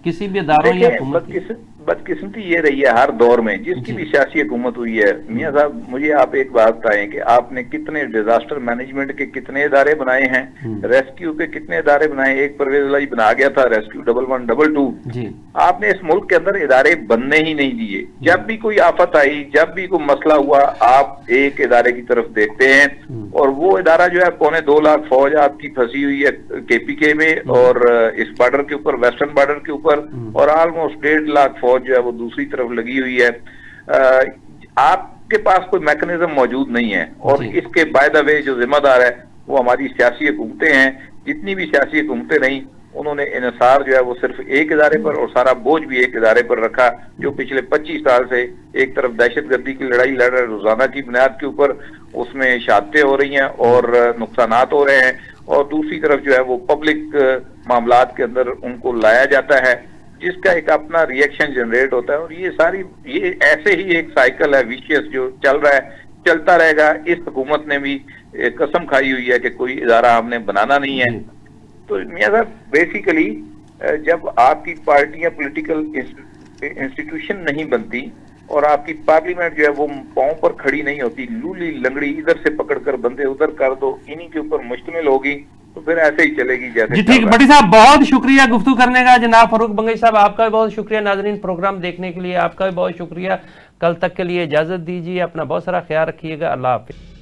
کسی بھی اداروں یا حکومت کی. بدقسمتی یہ رہی ہے ہر دور میں جس کی بھی سیاسی حکومت ہوئی ہے. میاں صاحب مجھے آپ ایک بات بتائیں کہ آپ نے کتنے ڈیزاسٹر مینجمنٹ کے کتنے ادارے بنائے ہیں, ریسکیو کے کتنے ادارے بنائے, ایک پرویز اللہ جی بنا گیا تھا ریسکیو 1112. آپ نے اس ملک کے اندر ادارے بننے ہی نہیں دیے. جب بھی کوئی آفت آئی, جب بھی کوئی مسئلہ ہوا, آپ ایک ادارے کی طرف دیکھتے ہیں اور وہ ادارہ جو ہے 2.25 لاکھ فوج آپ کی پھنسی ہوئی ہے KPK میں اور اس بارڈر کے اوپر, ویسٹرن بارڈر کے اوپر, اور آلموسٹ 1.5 لاکھ فوج جو ہے وہ دوسری طرف لگی ہوئی ہے. آپ کے پاس کوئی میکنزم موجود نہیں ہے, اور اس کے بائی دا وے جو ذمہ دار ہے وہ ہماری سیاسی حکومتیں ہیں. جتنی بھی سیاسی حکومتیں رہیں انہوں نے انحصار جو ہے وہ صرف ایک ادارے پر اور سارا بوجھ بھی ایک ادارے پر رکھا, جو پچھلے 25 سال سے ایک طرف دہشت گردی کی لڑائی لڑ رہا ہے روزانہ کی بنیاد کے اوپر, اس میں شہادتیں ہو رہی ہیں اور نقصانات ہو رہے ہیں, اور دوسری طرف جو ہے وہ پبلک معاملات کے اندر ان کو لایا جاتا ہے جس کا ایک اپنا ری ایکشن جنریٹ ہوتا ہے. اور یہ ایسے ہی ایک سائیکل ہے ویشیس جو چل رہا ہے, چلتا رہے گا. اس حکومت نے بھی قسم کھائی ہوئی ہے کہ کوئی ادارہ ہم نے بنانا نہیں ہے. تو میاں صاحب بیسیکلی جب آپ کی پارٹیاں پولیٹیکل انسٹیٹیوشن نہیں بنتی اور آپ کی پارلیمنٹ جو ہے وہ پاؤں پر کھڑی نہیں ہوتی, لولی لنگڑی ادھر سے پکڑ کر بندے ادھر کر دو, انہی کے اوپر مشتمل ہوگی, تو پھر ایسے ہی چلے گی. جیسے جی ٹھیک, بھٹی صاحب بہت شکریہ گفتگو کرنے کا. جناب فاروق بنگئی صاحب آپ کا بھی بہت شکریہ. ناظرین پروگرام دیکھنے کے لیے آپ کا بھی بہت شکریہ. کل تک کے لیے اجازت دیجیے, اپنا بہت سارا خیال رکھیے گا. اللہ حافظ.